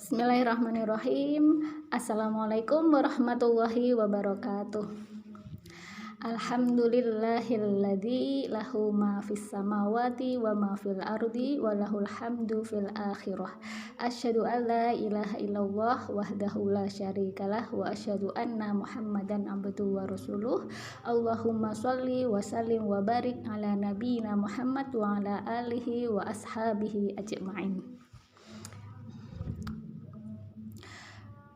Bismillahirrahmanirrahim. Assalamualaikum warahmatullahi wabarakatuh. Alhamdulillahilladzi lahu ma fis samawati wa ma fil ardi wa lahul hamdu fil akhirah. Asyhadu an la ilaha illallah wahdahu la syarikalah wa asyhadu anna Muhammadan abduhu wa rasuluh. Allahumma shalli wa sallim wa barik ala nabiyyina Muhammad wa ala alihi wa ashabihi ajma'in.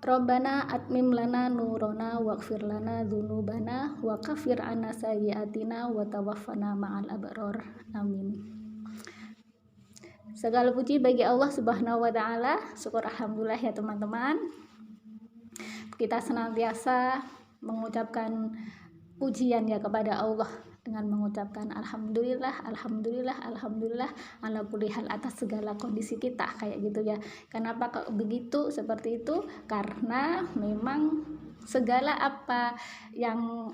Rabbana atmim lana nurana waghfir lana dzunubana wa kaffir anna sayyi'atina wa tawaffana ma'al abrar. Amin. Segala puji bagi Allah Subhanahu wa taala. Syukur alhamdulillah ya teman-teman. Kita senantiasa mengucapkan pujian ya kepada Allah dengan mengucapkan alhamdulillah, alhamdulillah, alhamdulillah ala kulli hal atas segala kondisi kita kayak gitu ya. Kenapa kok begitu seperti itu? Karena memang segala yang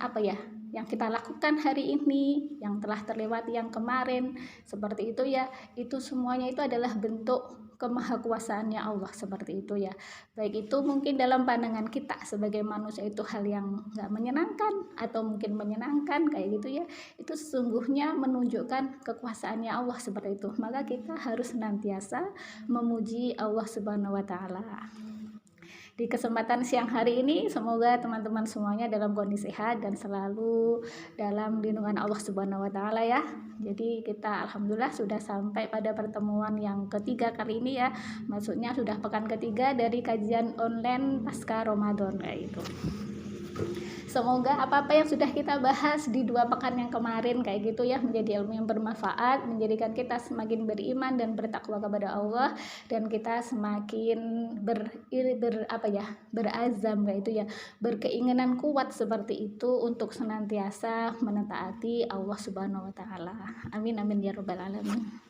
kita lakukan hari ini, yang telah terlewati yang kemarin seperti itu ya, itu semuanya itu adalah bentuk kemahakuasaannya Allah seperti itu ya. Baik itu mungkin dalam pandangan kita sebagai manusia itu hal yang gak menyenangkan atau mungkin menyenangkan kayak gitu ya, itu sesungguhnya menunjukkan kekuasaannya Allah seperti itu. Maka kita harus senantiasa memuji Allah Subhanahu wa taala. Di kesempatan siang hari ini semoga teman-teman semuanya dalam kondisi sehat dan selalu dalam lindungan Allah Subhanahu wa taala ya. Jadi kita alhamdulillah sudah sampai pada pertemuan yang ketiga kali ini ya. Maksudnya sudah pekan ketiga dari kajian online pasca Ramadan kayak gitu. Semoga apa-apa yang sudah kita bahas di 2 pekan yang kemarin kayak gitu ya menjadi ilmu yang bermanfaat, menjadikan kita semakin beriman dan bertakwa kepada Allah, dan kita semakin berazam kayak itu ya, berkeinginan kuat seperti itu untuk senantiasa menetaati Allah Subhanahu wa taala. Amin amin ya rabbal alamin.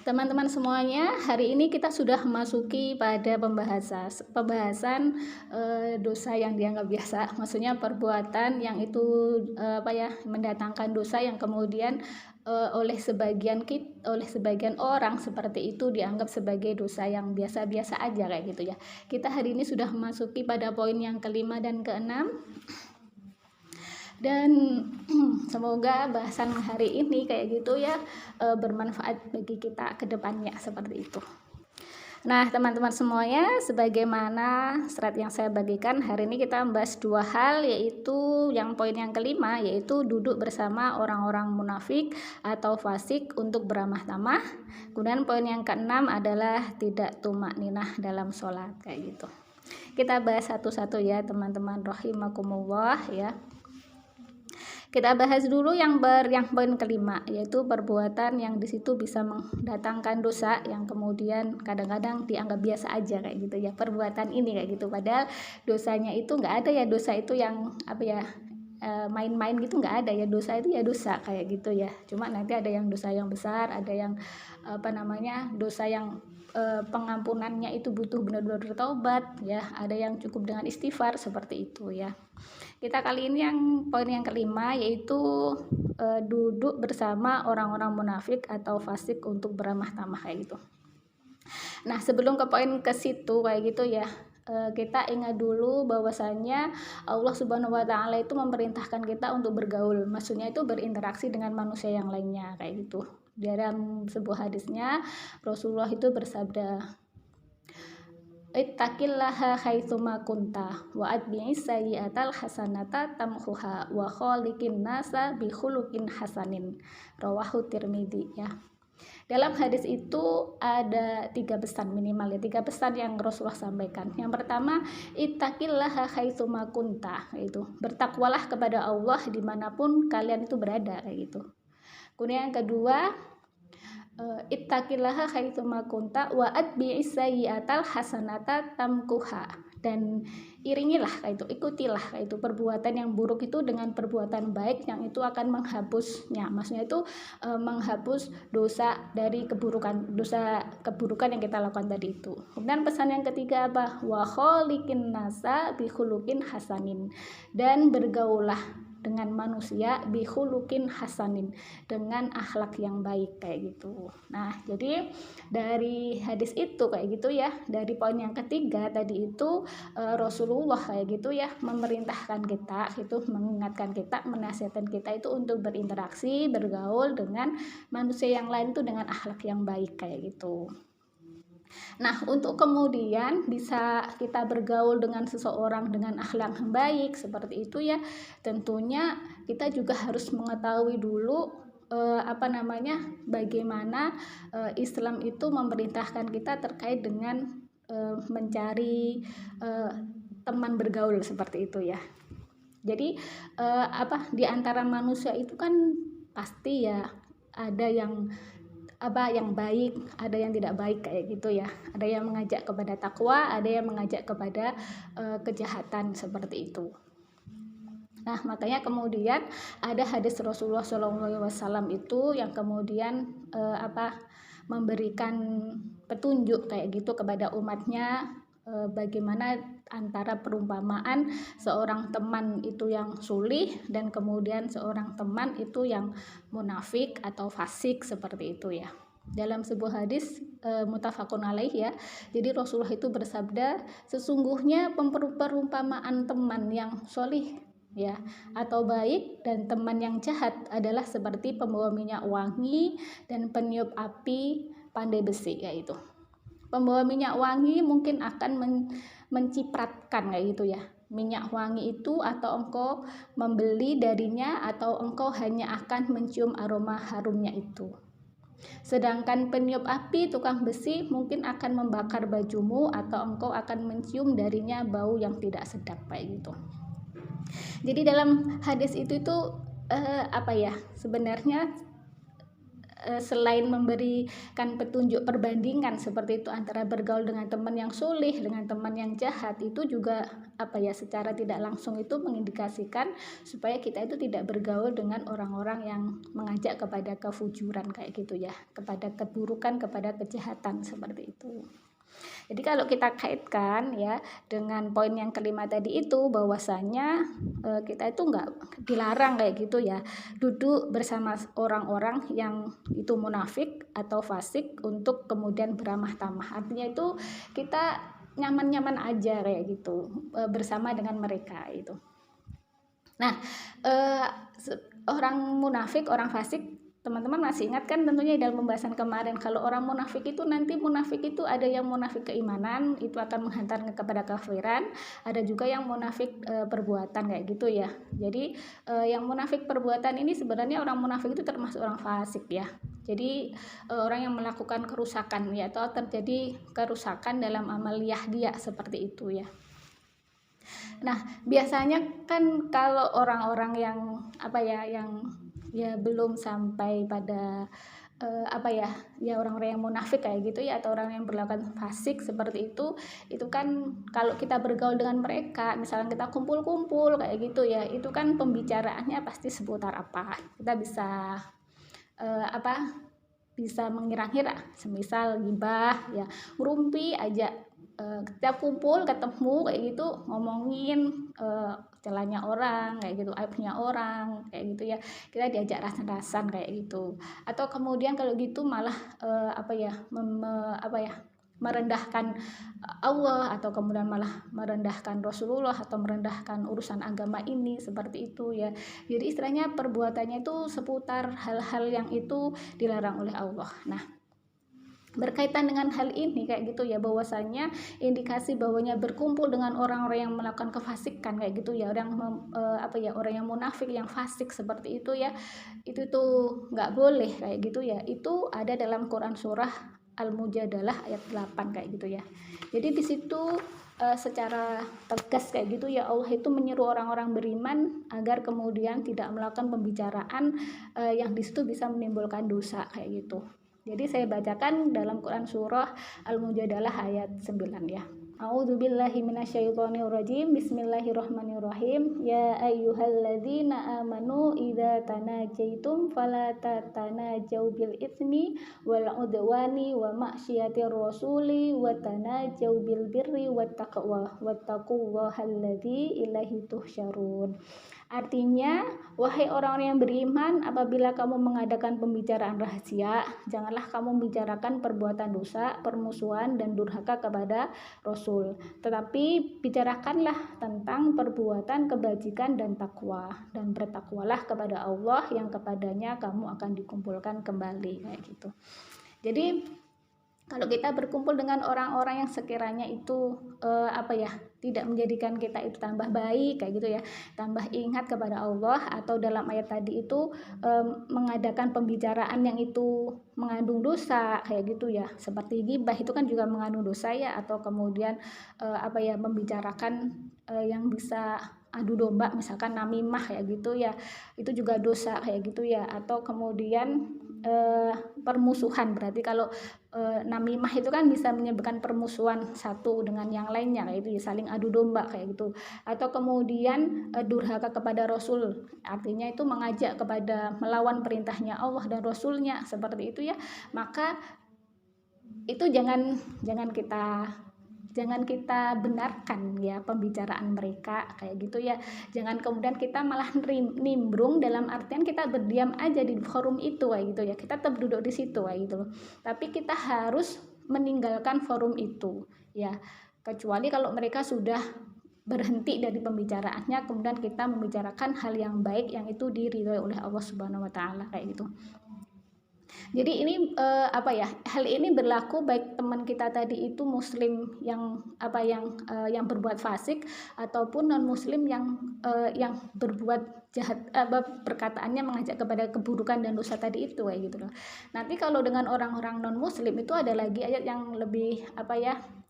Teman-teman semuanya, hari ini kita sudah memasuki pada pembahasan dosa yang dianggap biasa. Maksudnya perbuatan yang itu mendatangkan dosa yang kemudian oleh sebagian orang seperti itu dianggap sebagai dosa yang biasa-biasa aja kayak gitu ya. Kita hari ini sudah memasuki pada poin yang kelima dan keenam. Dan semoga bahasan hari ini kayak gitu ya bermanfaat bagi kita ke depannya seperti itu. Nah teman-teman semuanya, sebagaimana strat yang saya bagikan, hari ini kita membahas 2 hal, yaitu yang poin yang kelima yaitu duduk bersama orang-orang munafik atau fasik untuk beramah tamah. Kemudian poin yang keenam adalah tidak tumakninah dalam sholat kayak gitu. Kita bahas satu-satu ya teman-teman rahimakumullah ya. Kita bahas dulu yang poin kelima, yaitu perbuatan yang di situ bisa mendatangkan dosa yang kemudian kadang-kadang dianggap biasa aja kayak gitu ya, perbuatan ini kayak gitu, padahal dosanya itu nggak ada ya, dosa itu yang main-main gitu nggak ada ya, dosa itu ya dosa kayak gitu ya. Cuma nanti ada yang dosa yang besar, ada yang dosa yang pengampunannya itu butuh benar-benar bertobat ya, ada yang cukup dengan istighfar seperti itu ya. Kita kali ini yang poin yang kelima yaitu duduk bersama orang-orang munafik atau fasik untuk beramah tamah kayak gitu. Nah sebelum ke poin ke situ kayak gitu ya, kita ingat dulu bahwasanya Allah Subhanahu wa taala itu memerintahkan kita untuk bergaul, maksudnya itu berinteraksi dengan manusia yang lainnya kayak gitu. Dalam sebuah hadisnya Rasulullah itu bersabda, ittaqillaha haitsuma kunta wa atbi'is sayyi'atal hasanata tamhuha wa khaliqin nasa bi khuluqin hasanin. Rawahu Tirmidzi ya. Dalam hadis itu ada 3 pesan minimal ya, 3 pesan yang Rasulullah sampaikan. Yang pertama, ittaqillaha haitsuma kunta, itu bertakwalah kepada Allah dimanapun kalian itu berada kayak gitu. Kemudian yang kedua, ittaqillaha haitsuma kunta wa atbi'is sayyi'atal hasanata tamkuha, dan iringilah kayak itu, ikutilah kayak itu perbuatan yang buruk itu dengan perbuatan baik yang itu akan menghapusnya, maksudnya itu menghapus dosa keburukan yang kita lakukan tadi itu. Kemudian pesan yang ketiga apa? Wa khaliqin nasa bi khuluqin hasanin, dan bergaulah dengan manusia bihulukin hasanin, dengan akhlak yang baik kayak gitu. Nah, jadi dari hadis itu kayak gitu ya, dari poin yang ketiga tadi itu Rasulullah kayak gitu ya memerintahkan kita, itu mengingatkan kita, menasihatkan kita itu untuk berinteraksi, bergaul dengan manusia yang lain itu dengan akhlak yang baik kayak gitu. Nah, untuk kemudian bisa kita bergaul dengan seseorang dengan akhlak yang baik seperti itu ya, tentunya kita juga harus mengetahui dulu bagaimana Islam itu memerintahkan kita terkait dengan mencari teman bergaul seperti itu ya. Jadi di antara manusia itu kan pasti ya ada yang baik, ada yang tidak baik kayak gitu ya. Ada yang mengajak kepada takwa, ada yang mengajak kepada kejahatan seperti itu. Nah, makanya kemudian ada hadis Rasulullah SAW itu yang kemudian memberikan petunjuk kayak gitu kepada umatnya, bagaimana antara perumpamaan seorang teman itu yang sulih dan kemudian seorang teman itu yang munafik atau fasik seperti itu ya. Dalam sebuah hadis muttafaqun alaih ya, jadi Rasulullah itu bersabda, sesungguhnya perumpamaan teman yang solih ya atau baik dan teman yang jahat adalah seperti pembawa minyak wangi dan peniup api pandai besi, yaitu pembawa minyak wangi mungkin akan mencipratkan kayak gitu ya minyak wangi itu, atau engkau membeli darinya, atau engkau hanya akan mencium aroma harumnya itu. Sedangkan peniup api tukang besi mungkin akan membakar bajumu, atau engkau akan mencium darinya bau yang tidak sedap kayak gitu. Jadi dalam hadis itu sebenarnya selain memberikan petunjuk perbandingan seperti itu antara bergaul dengan teman yang sulih dengan teman yang jahat, itu juga secara tidak langsung itu mengindikasikan supaya kita itu tidak bergaul dengan orang-orang yang mengajak kepada kefujuran kayak gitu ya, kepada keburukan, kepada kejahatan seperti itu. Jadi kalau kita kaitkan ya dengan poin yang kelima tadi itu, bahwasanya kita itu nggak dilarang kayak gitu ya duduk bersama orang-orang yang itu munafik atau fasik untuk kemudian beramah tamah. Artinya itu kita nyaman-nyaman aja kayak gitu bersama dengan mereka itu. Nah, orang munafik, orang fasik, teman-teman masih ingat kan tentunya dalam pembahasan kemarin, kalau orang munafik itu nanti munafik itu ada yang munafik keimanan, itu akan menghantar kepada kafiran, ada juga yang munafik perbuatan kayak gitu ya. Jadi yang munafik perbuatan ini sebenarnya orang munafik itu termasuk orang fasik ya. Jadi orang yang melakukan kerusakan ya, atau terjadi kerusakan dalam amaliyah dia seperti itu ya. Nah, biasanya kan kalau orang-orang yang belum sampai pada orang-orang yang munafik kayak gitu ya, atau orang yang berlakukan fasik seperti itu kan kalau kita bergaul dengan mereka, misalnya kita kumpul-kumpul kayak gitu ya, itu kan pembicaraannya pasti seputar apa, kita bisa bisa mengira-ngira, semisal gibah ya, ngerumpi aja, setiap kumpul ketemu kayak gitu ngomongin celahnya orang kayak gitu, aibnya orang kayak gitu ya, kita diajak rasan-rasan kayak gitu. Atau kemudian kalau gitu malah merendahkan Allah, atau kemudian malah merendahkan Rasulullah, atau merendahkan urusan agama ini seperti itu ya. Jadi istilahnya perbuatannya itu seputar hal-hal yang itu dilarang oleh Allah. Nah, berkaitan dengan hal ini kayak gitu ya, bahwasanya indikasi bahwanya berkumpul dengan orang-orang yang melakukan kefasikan kayak gitu ya, orang yang munafik, yang fasik seperti itu ya, itu tuh nggak boleh kayak gitu ya. Itu ada dalam Quran surah Al-Mujadalah ayat 8 kayak gitu ya. Jadi di situ secara tegas kayak gitu ya, Allah itu menyeru orang-orang beriman agar kemudian tidak melakukan pembicaraan yang di situ bisa menimbulkan dosa kayak gitu. Jadi saya bacakan dalam Quran surah Al-Mujadalah ayat 9 ya. A'udzubillahi minasyaitonirrajim. Bismillahirrahmanirrahim. Ya ayyuhalladzina amanu idza tanajaitum fala tatanajau bil itsmi wal udwani wa ma'syiyatir rasuli wa tanajau bil birri wat taqwa wattaqullahalladzi ilaihi tuhsyarun. Artinya, wahai orang-orang yang beriman, apabila kamu mengadakan pembicaraan rahasia, janganlah kamu membicarakan perbuatan dosa, permusuhan, dan durhaka kepada Rasul. Tetapi bicarakanlah tentang perbuatan kebajikan dan takwa, dan bertakwalah kepada Allah yang kepadanya kamu akan dikumpulkan kembali, kayak gitu. Jadi kalau kita berkumpul dengan orang-orang yang sekiranya itu tidak menjadikan kita itu tambah baik kayak gitu ya, tambah ingat kepada Allah, atau dalam ayat tadi itu mengadakan pembicaraan yang itu mengandung dosa kayak gitu ya, seperti ghibah itu kan juga mengandung dosa ya, atau kemudian membicarakan yang bisa adu domba, misalkan namimah kayak gitu ya, itu juga dosa kayak gitu ya, atau kemudian permusuhan. Berarti kalau namimah itu kan bisa menyebabkan permusuhan satu dengan yang lainnya, kayak itu saling adu domba kayak gitu. Atau kemudian durhaka kepada Rasul, artinya itu mengajak kepada melawan perintahnya Allah dan Rasulnya, seperti itu ya. Maka itu jangan kita benarkan ya pembicaraan mereka kayak gitu ya. Jangan kemudian kita malah nimbrung, dalam artian kita berdiam aja di forum itu kayak gitu ya, kita tetap duduk di situ kayak gitu loh. Tapi kita harus meninggalkan forum itu ya, kecuali kalau mereka sudah berhenti dari pembicaraannya, kemudian kita membicarakan hal yang baik yang itu diridhoi oleh Allah Subhanahu wa taala kayak gitu. Jadi ini hal ini berlaku baik teman kita tadi itu muslim yang berbuat fasik, ataupun non muslim yang berbuat jahat, perkataannya mengajak kepada keburukan dan dosa tadi itu kayak gitu loh. Nanti kalau dengan orang-orang non muslim itu ada lagi ayat yang lebih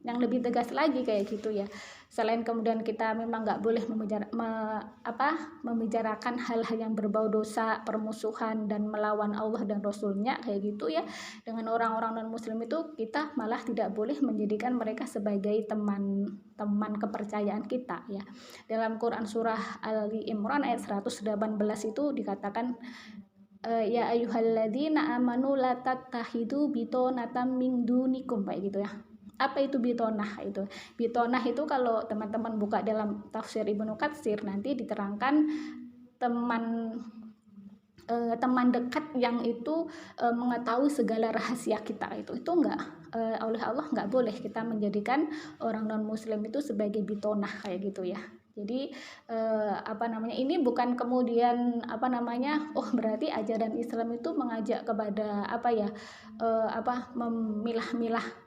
yang lebih tegas lagi kayak gitu ya. Selain kemudian kita memang nggak boleh membicarakan hal-hal yang berbau dosa, permusuhan, dan melawan Allah dan Rasulnya kayak gitu ya, dengan orang-orang non muslim itu kita malah tidak boleh menjadikan mereka sebagai teman kepercayaan kita ya. Dalam Quran surah Ali Imran ayat 118 itu dikatakan, ya ayyuhalladzina amanu la tattahidu bitonatan min dunikum, kayak gitu ya. Apa itu bitonah? Bitonah itu kalau teman-teman buka dalam tafsir Ibnu Katsir nanti diterangkan teman dekat yang itu mengetahui segala rahasia kita, itu enggak, oleh Allah enggak boleh kita menjadikan orang non muslim itu sebagai bitonah kayak gitu ya. Jadi ini bukan kemudian berarti ajaran Islam itu mengajak kepada memilah-milah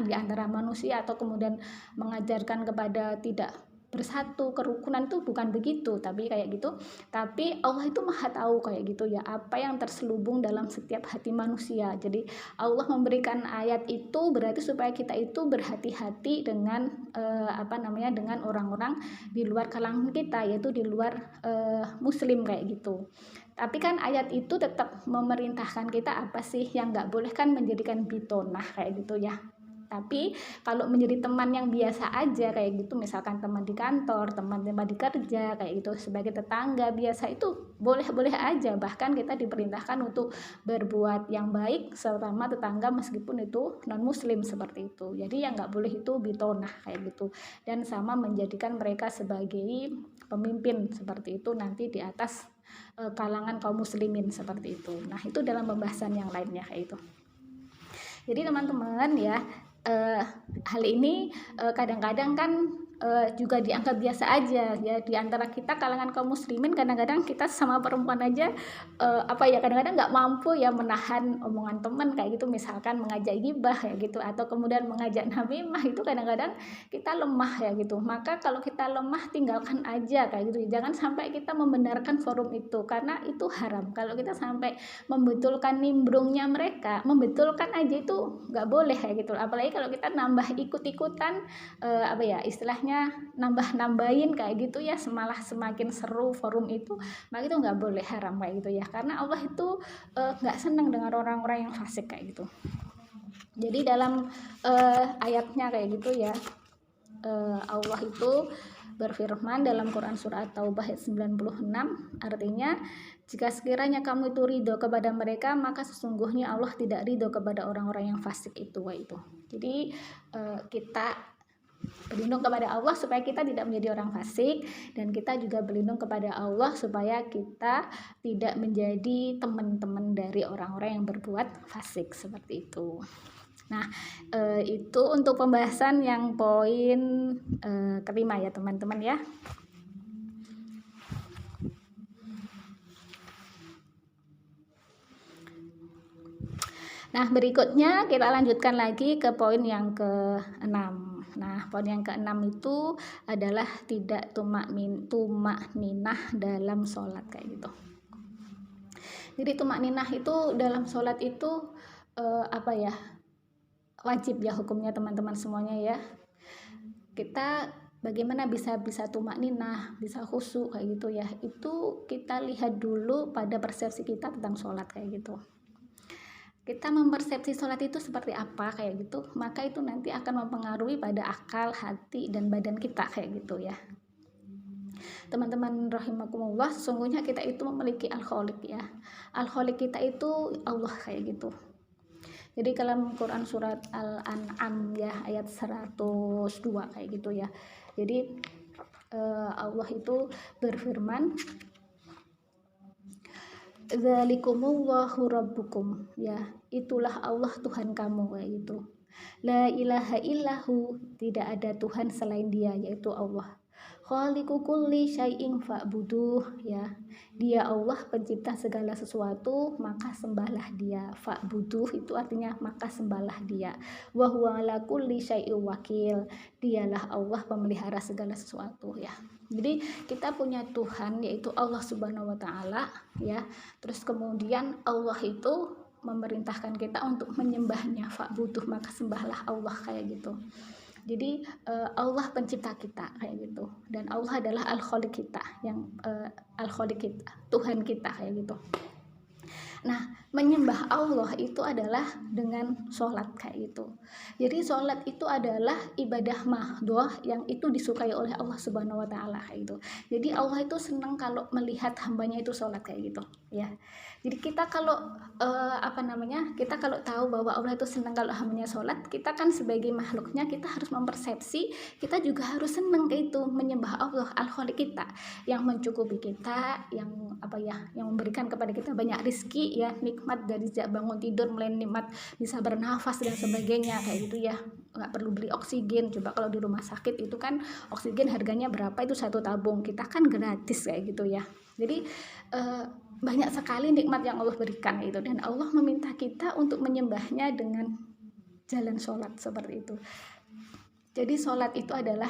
di antara manusia, atau kemudian mengajarkan kepada tidak bersatu, kerukunan, itu bukan begitu, tapi kayak gitu. Tapi Allah itu maha tahu kayak gitu ya, apa yang terselubung dalam setiap hati manusia. Jadi Allah memberikan ayat itu berarti supaya kita itu berhati-hati dengan dengan orang-orang di luar kalangan kita, yaitu di luar muslim kayak gitu. Tapi kan ayat itu tetap memerintahkan kita apa sih yang nggak boleh, kan menjadikan bitonah kayak gitu ya. Tapi kalau menjadi teman yang biasa aja kayak gitu, misalkan teman di kantor, teman-teman di kerja kayak gitu, sebagai tetangga biasa, itu boleh-boleh aja. Bahkan kita diperintahkan untuk berbuat yang baik sesama tetangga meskipun itu non muslim, seperti itu. Jadi yang nggak boleh itu bitonah kayak gitu, dan sama menjadikan mereka sebagai pemimpin seperti itu nanti di atas kalangan kaum muslimin seperti itu. Nah itu dalam pembahasan yang lainnya kayak itu. Jadi teman-teman ya, hal ini kadang-kadang kan juga dianggap biasa aja ya di antara kita kalangan kaum muslimin. Kadang-kadang kita sama perempuan aja kadang-kadang nggak mampu ya menahan omongan teman kayak gitu, misalkan mengajak ghibah ya gitu, atau kemudian mengajak namimah, itu kadang-kadang kita lemah ya gitu. Maka kalau kita lemah, tinggalkan aja kayak gitu. Jangan sampai kita membenarkan forum itu, karena itu haram. Kalau kita sampai membetulkan nimbrungnya mereka, membetulkan aja itu nggak boleh kayak gitu. Apalagi kalau kita nambah ikut-ikutan istilahnya nambah-nambahin kayak gitu ya, malah semakin seru forum itu, maka itu nggak boleh, haram kayak gitu ya, karena Allah itu nggak senang dengan orang-orang yang fasik kayak gitu. Jadi dalam ayatnya kayak gitu ya, Allah itu berfirman dalam Quran surah At-Taubah ayat 96, artinya jika sekiranya kamu itu ridho kepada mereka, maka sesungguhnya Allah tidak ridho kepada orang-orang yang fasik itu. Jadi kita Berlindung kepada Allah supaya kita tidak menjadi orang fasik, dan kita juga berlindung kepada Allah supaya kita tidak menjadi teman-teman dari orang-orang yang berbuat fasik seperti itu. Nah, itu untuk pembahasan yang poin kelima ya teman-teman ya. Nah, berikutnya kita lanjutkan lagi ke poin yang ke-6. Nah, poin yang ke-6 itu adalah tidak tumak ninah dalam sholat kayak gitu. Jadi tumak ninah itu dalam sholat itu wajib ya hukumnya teman-teman semuanya ya. Kita bagaimana bisa tumak ninah, bisa khusyuk kayak gitu ya. Itu kita lihat dulu pada persepsi kita tentang sholat kayak gitu. Kita mempersepsi sholat itu seperti apa kayak gitu, maka itu nanti akan mempengaruhi pada akal, hati, dan badan kita kayak gitu ya. Teman-teman rahimakumullah, sesungguhnya kita itu memiliki al-khaliq ya. Al-khaliq kita itu Allah kayak gitu. Jadi dalam Quran surat Al-An'am ya ayat 102 kayak gitu ya. Jadi Allah itu berfirman, dzalikumullahu rabbukum ya, itulah Allah Tuhan kamu kayak gitu. La ilaha illahu, tidak ada Tuhan selain Dia yaitu Allah. Khaliqu kulli syai'in fa'buduh ya. Dia Allah pencipta segala sesuatu, maka sembahlah Dia. Fa'buduh itu artinya maka sembahlah Dia. Wa huwa ala kulli syai'in wakil. Dialah Allah pemelihara segala sesuatu ya. Jadi kita punya Tuhan yaitu Allah Subhanahu wa taala ya. Terus kemudian Allah itu memerintahkan kita untuk menyembahnya, fa'buduh maka sembahlah Allah kayak gitu. Jadi Allah pencipta kita kayak gitu, dan Allah adalah al-khaliq kita, yang al-khaliq kita, Tuhan kita kayak gitu. Nah, menyembah Allah itu adalah dengan sholat kayak gitu. Jadi sholat itu adalah ibadah mahdhah yang itu disukai oleh Allah Subhanahu wa taala kayak gitu. Jadi Allah itu senang kalau melihat hambanya itu sholat kayak gitu ya. Jadi kita kalau kita kalau tahu bahwa Allah itu senang kalau hambanya sholat, kita kan sebagai makhluknya kita harus mempersepsi, kita juga harus senang kayak itu menyembah Allah al-khaliq kita yang mencukupi kita, yang yang memberikan kepada kita banyak rizki ya, nikmat dari sejak bangun tidur, mulai nikmat bisa bernafas dan sebagainya kayak gitu ya, nggak perlu beli oksigen. Coba kalau di rumah sakit itu kan oksigen harganya berapa, itu 1 tabung, kita kan gratis kayak gitu ya. Jadi banyak sekali nikmat yang Allah berikan itu, dan Allah meminta kita untuk menyembahnya dengan jalan sholat seperti itu. Jadi sholat itu adalah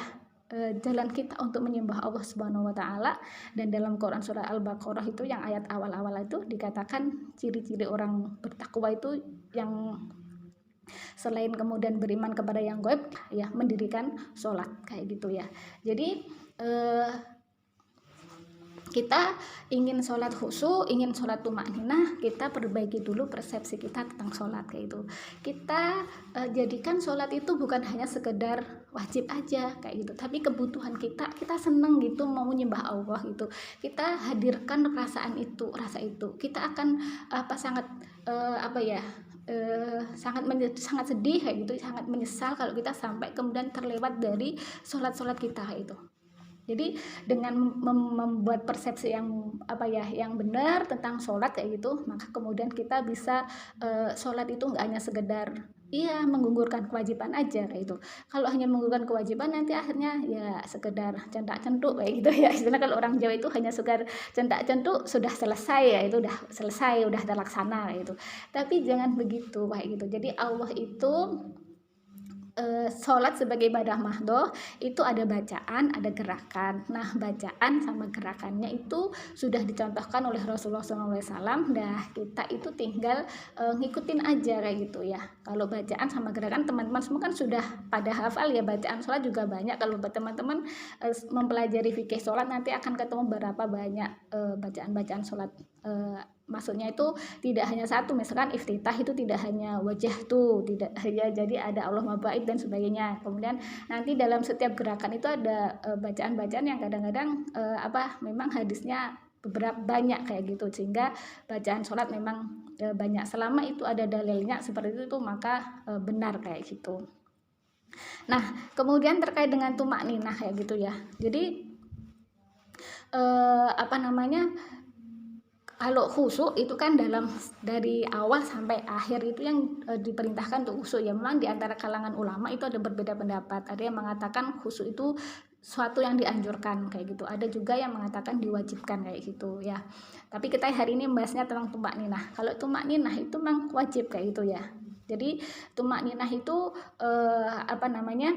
jalan kita untuk menyembah Allah Subhanahu wa taala. Dan dalam Quran surah Al-Baqarah itu yang ayat awal-awal itu dikatakan ciri-ciri orang bertakwa itu yang selain kemudian beriman kepada yang gaib ya, mendirikan sholat kayak gitu ya. Jadi kita ingin sholat khusyuk, ingin sholat tumakninah, kita perbaiki dulu persepsi kita tentang sholat kayak itu. Kita jadikan sholat itu bukan hanya sekedar wajib aja kayak gitu, tapi kebutuhan kita seneng gitu mau menyembah Allah gitu. Kita hadirkan rasa itu. Kita akan sangat sedih kayak gitu, sangat menyesal kalau kita sampai kemudian terlewat dari sholat kita kayak itu. Jadi dengan membuat persepsi yang benar tentang sholat kayak gitu, maka kemudian kita bisa sholat itu nggak hanya sekedar menggugurkan kewajiban aja kayak gitu. Kalau hanya menggugurkan kewajiban nanti akhirnya ya sekedar centak-centuk kayak gitu ya. Istilahnya kalau orang Jawa itu hanya sekedar centak-centuk sudah selesai ya, itu udah selesai, udah terlaksana kayak gitu. Tapi jangan begitu kayak gitu. Jadi Allah itu sholat sebagai ibadah mahdhah itu ada bacaan, ada gerakan. Nah, bacaan sama gerakannya itu sudah dicontohkan oleh Rasulullah SAW. Dah kita itu tinggal ngikutin aja kayak gitu ya. Kalau bacaan sama gerakan teman-teman semua kan sudah pada hafal ya. Bacaan sholat juga banyak. Kalau teman-teman mempelajari fikih sholat nanti akan ketemu berapa banyak bacaan-bacaan sholat. Maksudnya itu tidak hanya satu, misalkan iftitah itu tidak hanya wajah tuh, tidak hanya jadi ada Allah mabait dan sebagainya. Kemudian nanti dalam setiap gerakan itu ada bacaan-bacaan yang kadang-kadang memang hadisnya beberapa banyak kayak gitu, sehingga bacaan sholat memang banyak. Selama itu ada dalilnya seperti itu maka benar kayak gitu. Nah, kemudian terkait dengan tumak ninah kayak gitu ya. Jadi apa namanya, kalau khusyuk itu kan dari awal sampai akhir itu yang diperintahkan untuk khusyuk ya. Memang di antara kalangan ulama itu ada berbeda pendapat. Ada yang mengatakan khusyuk itu suatu yang dianjurkan kayak gitu. Ada juga yang mengatakan diwajibkan kayak gitu ya. Tapi kita hari ini membahasnya tentang tumak ninah. Kalau tumak ninah itu memang wajib kayak gitu ya. Jadi tumak ninah itu apa namanya,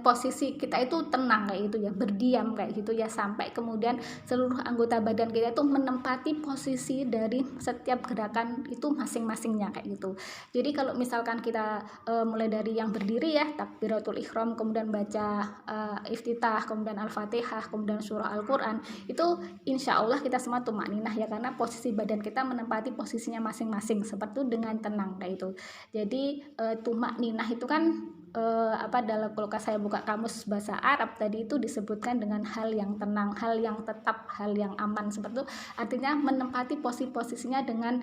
posisi kita itu tenang kayak gitu ya, berdiam kayak gitu ya, sampai kemudian seluruh anggota badan kita itu menempati posisi dari setiap gerakan itu masing-masingnya kayak gitu. Jadi kalau misalkan kita mulai dari yang berdiri ya, takbiratul ihram, kemudian baca iftitah, kemudian al-fatihah, kemudian surah Al-Quran, itu insya Allah kita semua tumakninah ya, karena posisi badan kita menempati posisinya masing-masing seperti itu dengan tenang kayak itu. Jadi tumakninah itu kan kalau saya buka kamus bahasa Arab tadi itu disebutkan dengan hal yang tenang, hal yang tetap, hal yang aman seperti itu. Artinya menempati posisinya dengan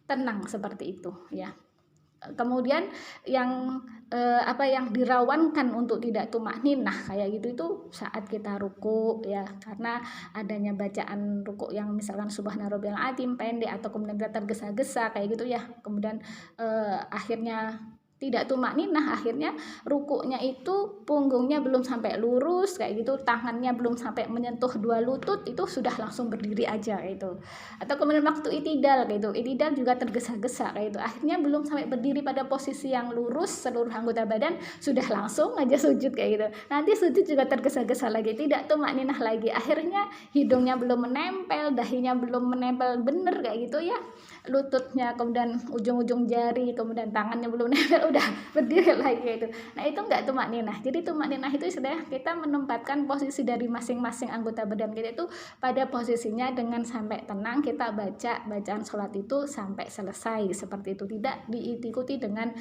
tenang seperti itu ya. Kemudian yang yang dirawankan untuk tidak tumakninah kayak gitu itu saat kita ruku ya, karena adanya bacaan ruku yang misalkan subhana rabbiyal azim pendek atau kemudian kita tergesa-gesa kayak gitu ya, kemudian akhirnya tidak tumakninah, akhirnya rukuknya itu punggungnya belum sampai lurus kayak gitu, tangannya belum sampai menyentuh dua lutut, itu sudah langsung berdiri aja kayak gitu. Atau kemudian waktu itidal kayak gitu, itidal juga tergesa-gesa kayak gitu, akhirnya belum sampai berdiri pada posisi yang lurus seluruh anggota badan, sudah langsung aja sujud kayak gitu. Nanti sujud juga tergesa-gesa lagi, tidak tumakninah lagi, akhirnya hidungnya belum menempel, dahinya belum menempel bener kayak gitu ya, lututnya, kemudian ujung-ujung jari, kemudian tangannya belum nempel, udah berdiri lagi itu. Nah itu enggak tumakninah. Jadi tumakninah itu istilahnya kita menempatkan posisi dari masing-masing anggota badan kita itu pada posisinya dengan sampai tenang, kita baca bacaan sholat itu sampai selesai seperti itu, tidak diikuti dengan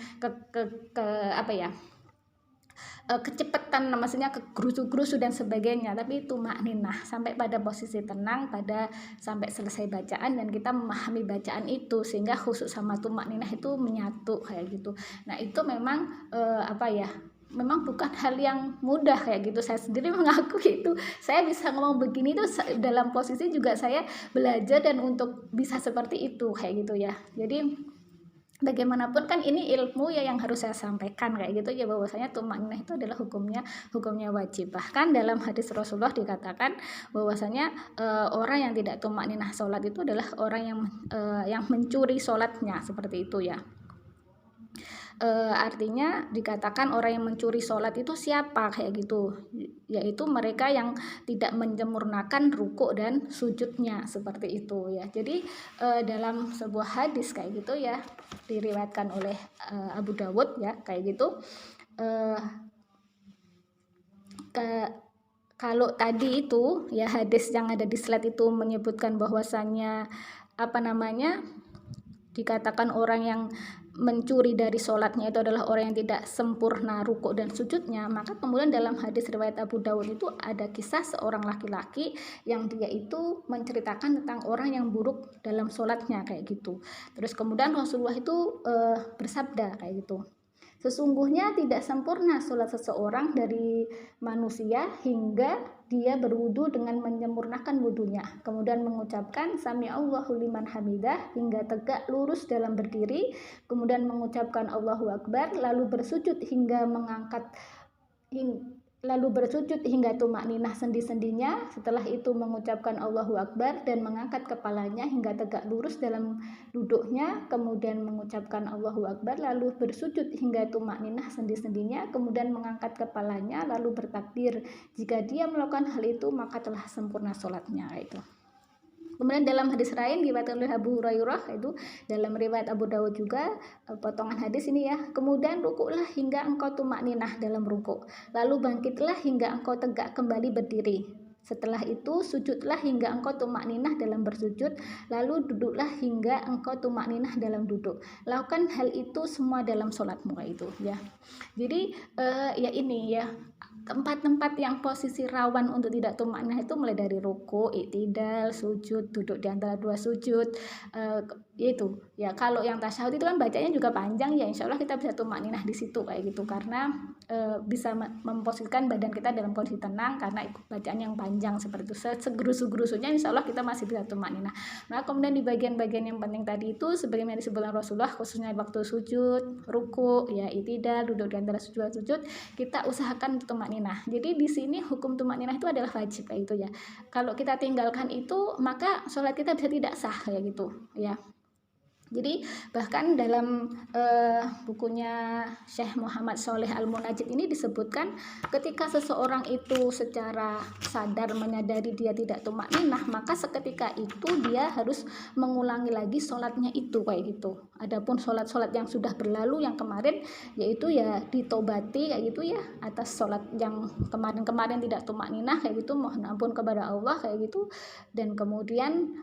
kecepatan, maksudnya kegerusu-gerusu dan sebagainya, tapi itu tumakninah sampai pada posisi tenang pada sampai selesai bacaan, dan kita memahami bacaan itu sehingga khusyuk sama tumakninah itu menyatu kayak gitu. Nah itu memang memang bukan hal yang mudah kayak gitu. Saya sendiri mengaku itu saya bisa ngomong begini tuh dalam posisi juga saya belajar dan untuk bisa seperti itu kayak gitu ya. Jadi bagaimanapun kan ini ilmu ya yang harus saya sampaikan kayak gitu ya, bahwasanya tumakninah itu adalah hukumnya wajib. Bahkan dalam hadis Rasulullah dikatakan bahwasanya orang yang tidak tumakninah sholat itu adalah orang yang mencuri sholatnya seperti itu ya. Artinya dikatakan orang yang mencuri sholat itu siapa kayak gitu, yaitu mereka yang tidak menyempurnakan rukuk dan sujudnya seperti itu ya. Jadi dalam sebuah hadis kayak gitu ya, diriwayatkan oleh Abu Dawud ya kayak gitu, kalau tadi itu ya hadis yang ada di slide itu menyebutkan bahwasannya dikatakan orang yang mencuri dari sholatnya itu adalah orang yang tidak sempurna rukuk dan sujudnya, maka kemudian dalam hadis riwayat Abu Dawud itu ada kisah seorang laki-laki yang dia itu menceritakan tentang orang yang buruk dalam sholatnya kayak gitu. Terus kemudian Rasulullah itu bersabda kayak gitu, sesungguhnya tidak sempurna sholat seseorang dari manusia hingga dia berwudu dengan menyempurnakan wudunya, kemudian mengucapkan sami Allahu liman hamidah hingga tegak lurus dalam berdiri, kemudian mengucapkan Allahu Akbar, lalu bersujud hingga tumakninah sendi-sendinya, setelah itu mengucapkan Allahu Akbar dan mengangkat kepalanya hingga tegak lurus dalam duduknya, kemudian mengucapkan Allahu Akbar, lalu bersujud hingga tumakninah sendi-sendinya, kemudian mengangkat kepalanya lalu bertakbir. Jika dia melakukan hal itu maka telah sempurna sholatnya itu. Kemudian dalam hadis lain diriwayatkan oleh Abu Hurairah, itu dalam riwayat Abu Dawud juga potongan hadis ini ya, kemudian rukuklah hingga engkau tumakninah dalam rukuk, lalu bangkitlah hingga engkau tegak kembali berdiri, setelah itu sujudlah hingga engkau tumakninah dalam bersujud, lalu duduklah hingga engkau tumakninah dalam duduk. Lakukan hal itu semua dalam sholatmu itu ya. Jadi ya ini ya, tempat-tempat yang posisi rawan untuk tidak tumakninah itu mulai dari ruku, i'tidal, sujud, duduk di antara dua sujud, yaitu ya kalau yang tasyahud itu kan bacanya juga panjang ya, insya Allah kita bisa tumakninah di situ kayak gitu, karena bisa memposisikan badan kita dalam kondisi tenang karena ikut bacaan yang panjang seperti itu. Segerusu-gerusunya insya Allah kita masih bisa tumakninah. Nah kemudian di bagian-bagian yang penting tadi itu sebagaimana disebutkan Rasulullah, khususnya waktu sujud, ruku, ya itidal, duduk di antara sujud kita usahakan tumakninah. Jadi di sini hukum tumakninah itu adalah wajib kayak gitu ya. Kalau kita tinggalkan itu maka sholat kita bisa tidak sah kayak gitu ya. Jadi bahkan dalam bukunya Syekh Muhammad Sholeh Al-Munajjid ini disebutkan ketika seseorang itu secara sadar menyadari dia tidak tumakninah, maka seketika itu dia harus mengulangi lagi sholatnya itu kayak gitu. Adapun sholat-sholat yang sudah berlalu yang kemarin, yaitu ya ditobati kayak gitu ya, atas sholat yang kemarin-kemarin tidak tumakninah kayak gitu, mohon ampun kepada Allah kayak gitu, dan kemudian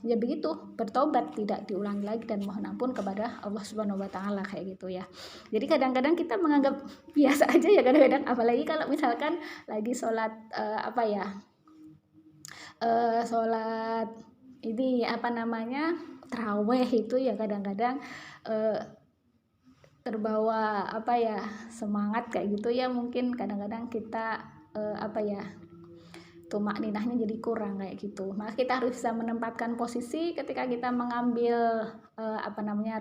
ya begitu, bertobat, tidak diulangi lagi dan mohon ampun kepada Allah Subhanahu wa taala kayak gitu ya. Jadi kadang-kadang kita menganggap biasa aja ya kadang-kadang, apalagi kalau misalkan lagi sholat sholat ini taraweh itu ya kadang-kadang terbawa semangat kayak gitu ya, mungkin kadang-kadang kita tumakninahnya jadi kurang kayak gitu. Maka kita harus bisa menempatkan posisi ketika kita mengambil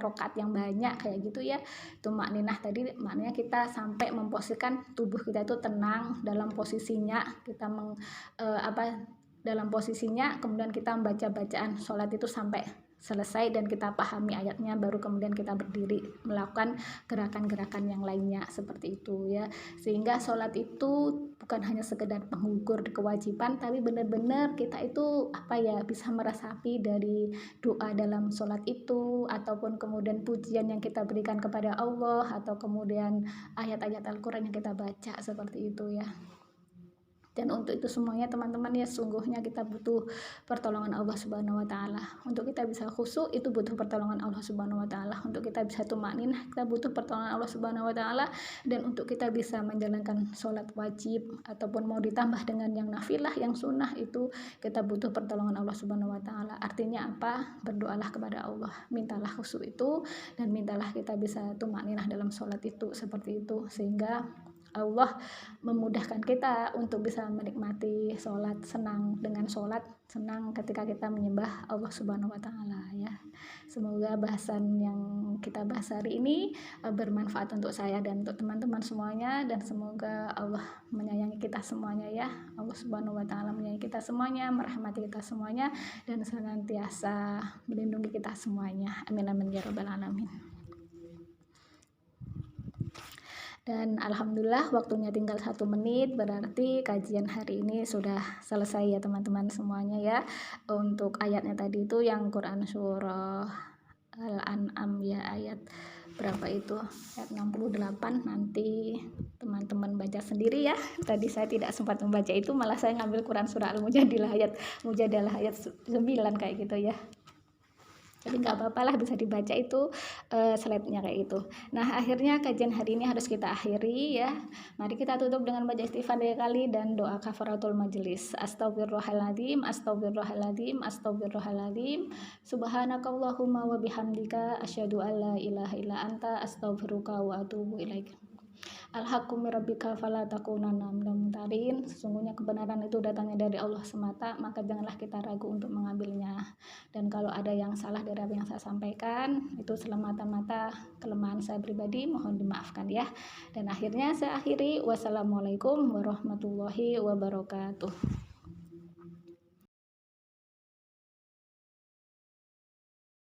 rokaat yang banyak kayak gitu ya. Tumakninah tadi maknanya kita sampai memposisikan tubuh kita itu tenang dalam posisinya, kita dalam posisinya, kemudian kita membaca bacaan sholat itu sampai selesai dan kita pahami ayatnya, baru kemudian kita berdiri melakukan gerakan-gerakan yang lainnya seperti itu ya. Sehingga sholat itu bukan hanya sekedar penggugur kewajiban, tapi benar-benar kita itu bisa meresapi dari doa dalam sholat itu, ataupun kemudian pujian yang kita berikan kepada Allah, atau kemudian ayat-ayat Al-Quran yang kita baca seperti itu ya. Dan untuk itu semuanya teman-teman ya, sungguhnya kita butuh pertolongan Allah Subhanahu wa taala. Untuk kita bisa khusyuk itu butuh pertolongan Allah Subhanahu wa taala. Untuk kita bisa tumakninah kita butuh pertolongan Allah Subhanahu wa taala, dan untuk kita bisa menjalankan sholat wajib ataupun mau ditambah dengan yang nafilah, yang sunnah, itu kita butuh pertolongan Allah Subhanahu wa taala. Artinya apa? Berdoalah kepada Allah, mintalah khusyuk itu, dan mintalah kita bisa tumakninah dalam sholat itu seperti itu, sehingga Allah memudahkan kita untuk bisa menikmati sholat, senang dengan sholat, senang ketika kita menyembah Allah Subhanahu wa taala ya. Semoga bahasan yang kita bahas hari ini bermanfaat untuk saya dan untuk teman-teman semuanya, dan semoga Allah menyayangi kita semuanya ya. Allah Subhanahu wa taala menyayangi kita semuanya, merahmati kita semuanya, dan senantiasa melindungi kita semuanya. Amin amin ya rabbal alamin. Dan alhamdulillah waktunya tinggal 1 menit, berarti kajian hari ini sudah selesai ya teman-teman semuanya ya. Untuk ayatnya tadi itu yang Quran surah Al-An'am ya, ayat berapa itu, ayat 68, nanti teman-teman baca sendiri ya. Tadi saya tidak sempat membaca itu, malah saya ngambil Quran surah Al-Mujadilah ayat 9 kayak gitu ya. Jadi nggak apa-apa lah, bisa dibaca itu slide-nya kayak gitu. Nah akhirnya kajian hari ini harus kita akhiri ya. Mari kita tutup dengan baca istighfar 3 kali dan doa kafaratul majelis. Astagfirullahaladzim, astagfirullahaladzim, astagfirullahaladzim. Subhanakallahumma wa bihamdika asyhadu an la ilaha illa anta astaghfiruka wa atubu ilaik. Al-haqqu min rabbika fala takunanna minal mumtarin. Sesungguhnya kebenaran itu datangnya dari Allah semata, maka janganlah kita ragu untuk mengambilnya. Dan kalau ada yang salah dari apa yang saya sampaikan, itu semata-mata kelemahan saya pribadi, mohon dimaafkan ya. Dan akhirnya saya akhiri, wassalamualaikum warahmatullahi wabarakatuh.